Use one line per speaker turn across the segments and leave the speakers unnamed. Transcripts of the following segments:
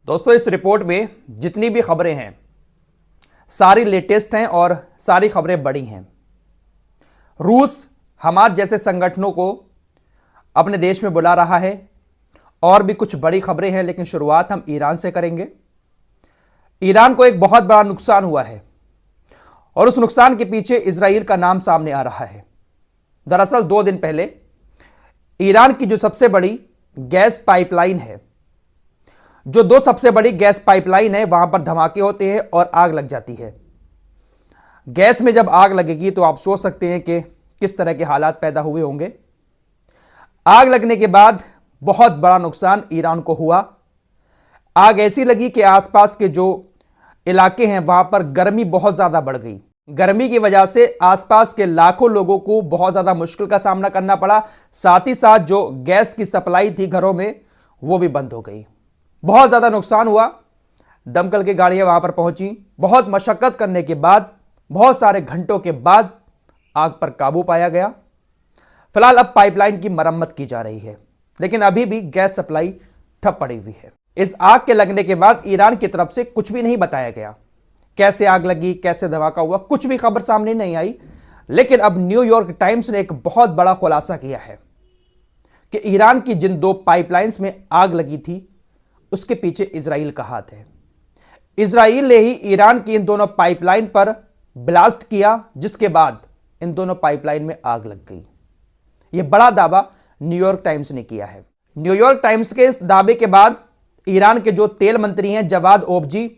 दोस्तों, इस रिपोर्ट में जितनी भी खबरें हैं सारी लेटेस्ट हैं और सारी खबरें बड़ी हैं। रूस हमास जैसे संगठनों को अपने देश में बुला रहा है और भी कुछ बड़ी खबरें हैं, लेकिन शुरुआत हम ईरान से करेंगे। ईरान को एक बहुत बड़ा नुकसान हुआ है और उस नुकसान के पीछे इजराइल का नाम सामने आ रहा है। दरअसल 2 दिन पहले ईरान की जो सबसे बड़ी गैस पाइपलाइन है, जो 2 सबसे बड़ी गैस पाइपलाइन है, वहां पर धमाके होते हैं और आग लग जाती है। गैस में जब आग लगेगी तो आप सोच सकते हैं कि किस तरह के हालात पैदा हुए होंगे। आग लगने के बाद बहुत बड़ा नुकसान ईरान को हुआ। आग ऐसी लगी कि आसपास के जो इलाके हैं वहां पर गर्मी बहुत ज्यादा बढ़ गई। गर्मी की वजह से आसपास के लाखों लोगों को बहुत ज्यादा मुश्किल का सामना करना पड़ा। साथ ही साथ जो गैस की सप्लाई थी घरों में, वो भी बंद हो गई। बहुत ज्यादा नुकसान हुआ। दमकल की गाड़ियां वहां पर पहुंची। बहुत मशक्कत करने के बाद, बहुत सारे घंटों के बाद आग पर काबू पाया गया। फिलहाल अब पाइपलाइन की मरम्मत की जा रही है, लेकिन अभी भी गैस सप्लाई ठप पड़ी हुई है। इस आग के लगने के बाद ईरान की तरफ से कुछ भी नहीं बताया गया। कैसे आग लगी, कैसे धमाका हुआ, कुछ भी खबर सामने नहीं आई। लेकिन अब न्यूयॉर्क टाइम्स ने एक बहुत बड़ा खुलासा किया है कि ईरान की जिन 2 पाइपलाइंस में आग लगी थी, उसके पीछे इजराइल का हाथ है। इजराइल ने ही ईरान की इन दोनों पाइपलाइन पर ब्लास्ट किया, जिसके बाद इन दोनों पाइपलाइन में आग लग गई। यह बड़ा दावा न्यूयॉर्क टाइम्स ने किया है। न्यूयॉर्क टाइम्स के इस दावे के बाद ईरान के जो तेल मंत्री हैं जवाद ओबजी,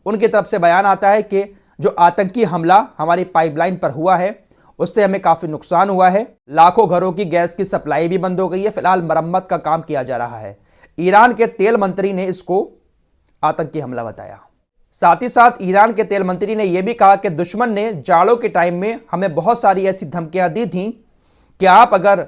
उनकी तरफ से बयान आता है कि जो आतंकी हमला हमारी पाइपलाइन पर हुआ है, उससे हमें काफी नुकसान हुआ है। लाखों घरों की गैस की सप्लाई भी बंद हो गई है। फिलहाल मरम्मत का काम किया जा रहा है। ईरान के तेल मंत्री ने इसको आतंकी हमला बताया। साथ ही साथ ईरान के तेल मंत्री ने यह भी कहा कि दुश्मन ने जाड़ों के टाइम में हमें बहुत सारी ऐसी धमकियां दी थी कि आप अगर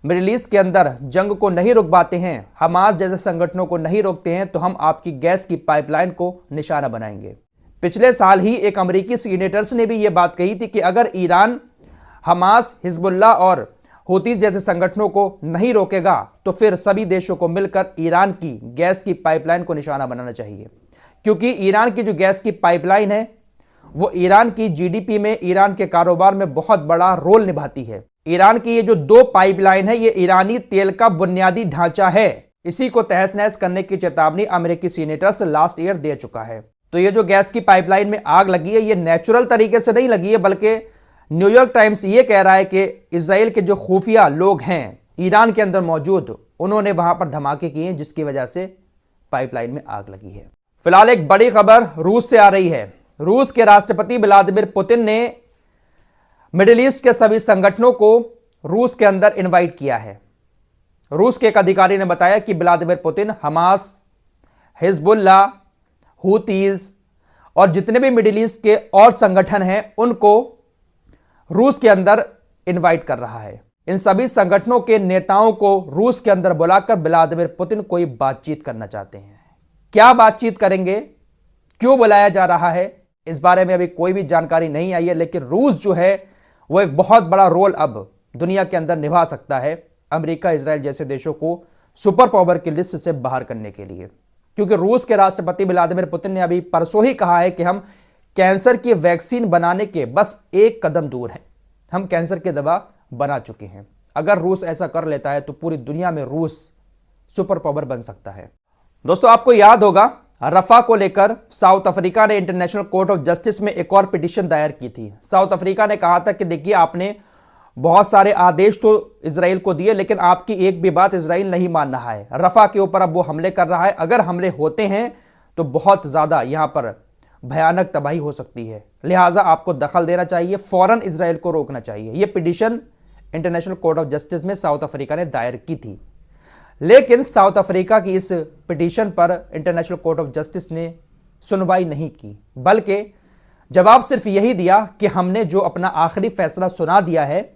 मिडिल ईस्ट के अंदर जंग को नहीं रुकवाते हैं, हमास जैसे संगठनों को नहीं रोकते हैं, तो हम आपकी गैस की पाइपलाइन को निशाना बनाएंगे। पिछले साल ही एक अमेरिकी सीनेटर्स ने भी यह बात कही थी कि अगर ईरान हमास, हिजबुल्लाह और हूती जैसे संगठनों को नहीं रोकेगा तो फिर सभी देशों को मिलकर ईरान की गैस की पाइपलाइन को निशाना बनाना चाहिए। क्योंकि ईरान की जो गैस की पाइपलाइन है वो ईरान की जीडीपी में, ईरान के कारोबार में बहुत बड़ा रोल निभाती है। ईरान की ये जो 2 पाइपलाइन है, ये ईरानी तेल का बुनियादी ढांचा है। इसी को तहस नहस करने की चेतावनी अमेरिकी सीनेटर्स लास्ट ईयर दे चुका है। तो ये जो गैस की पाइपलाइन में आग लगी है, ये नेचुरल तरीके से नहीं लगी है, बल्कि न्यूयॉर्क टाइम्स ये कह रहा है कि इजराइल के जो खुफिया लोग हैं ईरान के अंदर मौजूद, उन्होंने वहां पर धमाके किए हैं, जिसकी वजह से पाइपलाइन में आग लगी है। फिलहाल एक बड़ी खबर रूस से आ रही है। रूस के राष्ट्रपति व्लादिमीर पुतिन ने मिडिल ईस्ट के सभी संगठनों को रूस के अंदर इनवाइट किया है। रूस के एक अधिकारी ने बताया कि Vladimir Putin Hamas, Hezbollah, Houthis और जितने भी मिडिल ईस्ट के और संगठन हैं, उनको रूस के अंदर इनवाइट कर रहा है। इन सभी संगठनों के नेताओं को रूस के अंदर बुलाकर व्लादिमीर पुतिन कोई बातचीत करना चाहते हैं। क्या बातचीत करेंगे, क्यों बुलाया जा रहा है, इस बारे में अभी कोई भी जानकारी नहीं आई है। लेकिन रूस जो है वो एक बहुत बड़ा रोल अब दुनिया के अंदर निभा सकता है अमेरिका, इजराइल जैसे देशों को सुपर पावर की लिस्ट से बाहर करने के लिए। क्योंकि रूस के राष्ट्रपति व्लादिमीर पुतिन ने अभी परसों ही कहा है कि हम कैंसर की वैक्सीन बनाने के बस एक कदम दूर हैं। हम कैंसर की दवा बना चुके हैं। अगर रूस ऐसा कर लेता है तो पूरी दुनिया में रूस सुपर पावर बन सकता है। दोस्तों, आपको याद होगा रफा को लेकर साउथ अफ्रीका ने इंटरनेशनल कोर्ट ऑफ जस्टिस में एक और पिटीशन दायर की थी। साउथ अफ्रीका ने कहा था कि देखिए, आपने बहुत सारे आदेश तो इजराइल को दिए, लेकिन आपकी एक भी बात इजराइल नहीं मान रहा है। रफा के ऊपर अब वो हमले कर रहा है। अगर हमले होते हैं तो बहुत ज्यादा यहां पर भयानक तबाही हो सकती है। लिहाजा आपको दखल देना चाहिए, फौरन इजराइल को रोकना चाहिए। यह petition international court of justice में साउथ अफ्रीका ने दायर की थी। लेकिन साउथ अफ्रीका की इस पिटीशन पर इंटरनेशनल कोर्ट ऑफ जस्टिस ने सुनवाई नहीं की, बल्कि जवाब सिर्फ यही दिया कि हमने जो अपना आखिरी फैसला सुना दिया है,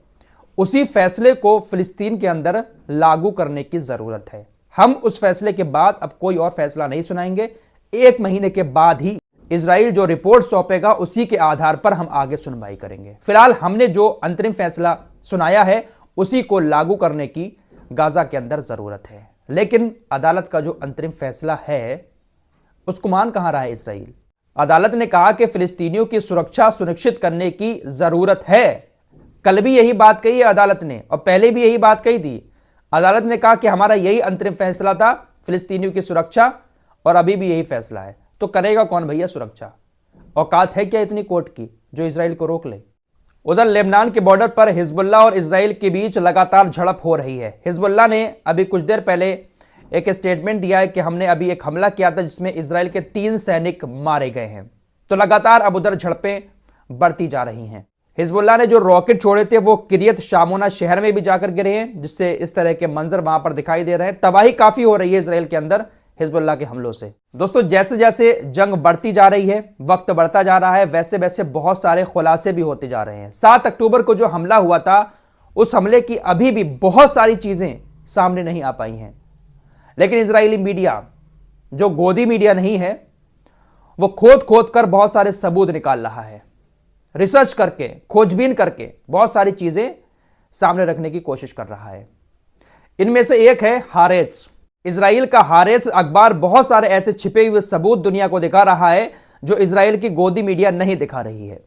उसी फैसले को फिलिस्तीन के अंदर लागू करने की जरूरत है। हम उस फैसले के बाद अब कोई और फैसला नहीं सुनाएंगे। 1 महीने के बाद ही इजराइल जो रिपोर्ट सौंपेगा, उसी के आधार पर हम आगे सुनवाई करेंगे। फिलहाल हमने जो अंतरिम फैसला सुनाया है, उसी को लागू करने की गाजा के अंदर जरूरत है। लेकिन अदालत का जो अंतरिम फैसला है उसको मान कहां रहा है इसराइल? अदालत ने कहा कि फिलिस्तीनियों की सुरक्षा सुनिश्चित करने की जरूरत है। कल भी यही बात कही है अदालत ने, और पहले भी यही बात कही थी। अदालत ने कहा कि हमारा यही अंतरिम फैसला था फिलिस्तीनियों की सुरक्षा, और अभी भी यही फैसला है। तो करेगा कौन भैया सुरक्षा? औकात है क्या इतनी कोर्ट की जो इसराइल को रोक ले? उधर लेबनान के बॉर्डर पर हिजबुल्लाह और इसराइल के बीच लगातार झड़प हो रही है। हिजबुल्लाह ने अभी कुछ देर पहले एक स्टेटमेंट दिया है कि हमने अभी एक हमला किया था जिसमें इसराइल के 3 सैनिक मारे गए हैं। तो लगातार अब उधर झड़पें बढ़ती जा रही हैं। हिजबुल्लाह ने जो रॉकेट छोड़े थे वो किरियत शामोना शहर में भी जाकर गिरे हैं, जिससे इस तरह के मंजर वहां पर दिखाई दे रहे हैं। तबाही काफी हो रही है इसराइल के अंदर हिजबुल्लाह के हमलों से। दोस्तों, जैसे जैसे जंग बढ़ती जा रही है, वक्त बढ़ता जा रहा है, वैसे वैसे बहुत सारे खुलासे भी होते जा रहे हैं। 7 अक्टूबर को जो हमला हुआ था, उस हमले की अभी भी बहुत सारी चीजें सामने नहीं आ पाई हैं। लेकिन इजरायली मीडिया, जो गोदी मीडिया नहीं है, वो खोद खोद कर बहुत सारे सबूत निकाल रहा है। रिसर्च करके, खोजबीन करके बहुत सारी चीजें सामने रखने की कोशिश कर रहा है। इनमें से एक है हारेत्स। इजराइल का हारेत्स अखबार बहुत सारे ऐसे छिपे हुए सबूत दुनिया को दिखा रहा है जो इजराइल की गोदी मीडिया नहीं दिखा रही है।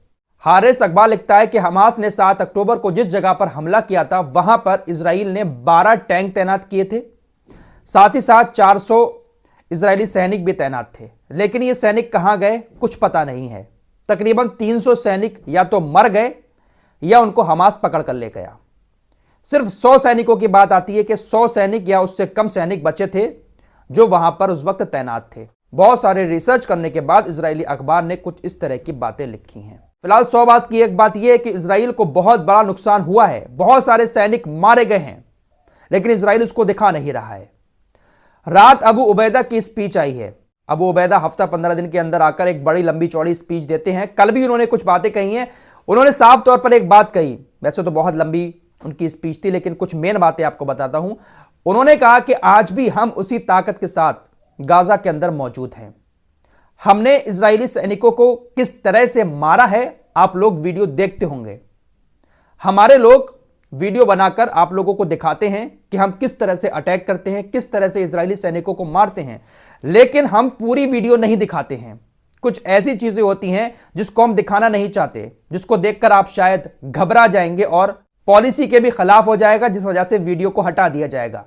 हारेत्स अखबार लिखता है कि हमास ने 7 अक्टूबर को जिस जगह पर हमला किया था वहां पर इजराइल ने 12 टैंक तैनात किए थे, साथ ही साथ 400 इजरायली सैनिक भी तैनात थे। लेकिन ये सैनिक कहां गए कुछ पता नहीं है। तकरीबन 300 सैनिक या तो मर गए या उनको हमास पकड़ कर ले गया। सिर्फ 100 सैनिकों की बात आती है कि 100 सैनिक या उससे कम सैनिक बचे थे जो वहां पर उस वक्त तैनात थे। बहुत सारे रिसर्च करने के बाद इजरायली अखबार ने कुछ इस तरह की बातें लिखी हैं। फिलहाल 100 बात की एक बात यह है कि इजराइल को बहुत बड़ा नुकसान हुआ है, बहुत सारे सैनिक मारे गए हैं, लेकिन इजराइल उसको दिखा नहीं रहा है। रात अबू उबैदा की स्पीच आई है। अबू उबैदा हफ्ता 15 दिन के अंदर आकर एक बड़ी लंबी चौड़ी स्पीच देते हैं। कल भी उन्होंने कुछ बातें कही हैं। उन्होंने साफ तौर पर एक बात कही, वैसे तो बहुत लंबी उनकी स्पीच थी, लेकिन कुछ मेन बातें आपको बताता हूं। उन्होंने कहा कि आज भी हम उसी ताकत के साथ गाजा के अंदर मौजूद हैं। हमने इजरायली सैनिकों को किस तरह से मारा है आप लोग वीडियो देखते होंगे। हमारे लोग वीडियो बनाकर आप लोगों को दिखाते हैं कि हम किस तरह से अटैक करते हैं, किस तरह से इजरायली सैनिकों को मारते हैं, लेकिन हम पूरी वीडियो नहीं दिखाते हैं। कुछ ऐसी चीजें होती हैं जिसको हम दिखाना नहीं चाहते, जिसको देखकर आप शायद घबरा जाएंगे और पॉलिसी के भी खिलाफ हो जाएगा, जिस वजह से वीडियो को हटा दिया जाएगा।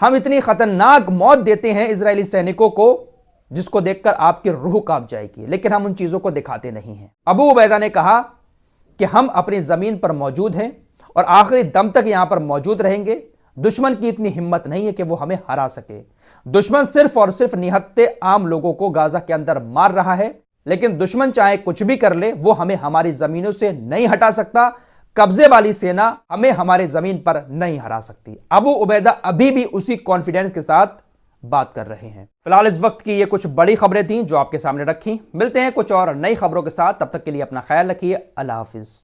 हम इतनी खतरनाक मौत देते हैं इजरायली सैनिकों को जिसको देखकर आपकी रूह कांप जाएगी, लेकिन हम उन चीजों को दिखाते नहीं हैं। अबू उबैदा ने कहा कि हम अपनी जमीन पर मौजूद हैं और आखिरी दम तक यहां पर मौजूद रहेंगे। दुश्मन की इतनी हिम्मत नहीं है कि वो हमें हरा सके। दुश्मन सिर्फ और सिर्फ निहत्ते आम लोगों को गाजा के अंदर मार रहा है, लेकिन दुश्मन चाहे कुछ भी कर ले, वो हमें हमारी जमीनों से नहीं हटा सकता। कब्जे वाली सेना हमें हमारी जमीन पर नहीं हरा सकती। अबू उबैदा अभी भी उसी कॉन्फिडेंस के साथ बात कर रहे हैं। फिलहाल इस वक्त की ये कुछ बड़ी खबरें थी जो आपके सामने रखी। मिलते हैं कुछ और नई खबरों के साथ, तब तक के लिए अपना ख्याल रखिए। अल्लाह हाफिज।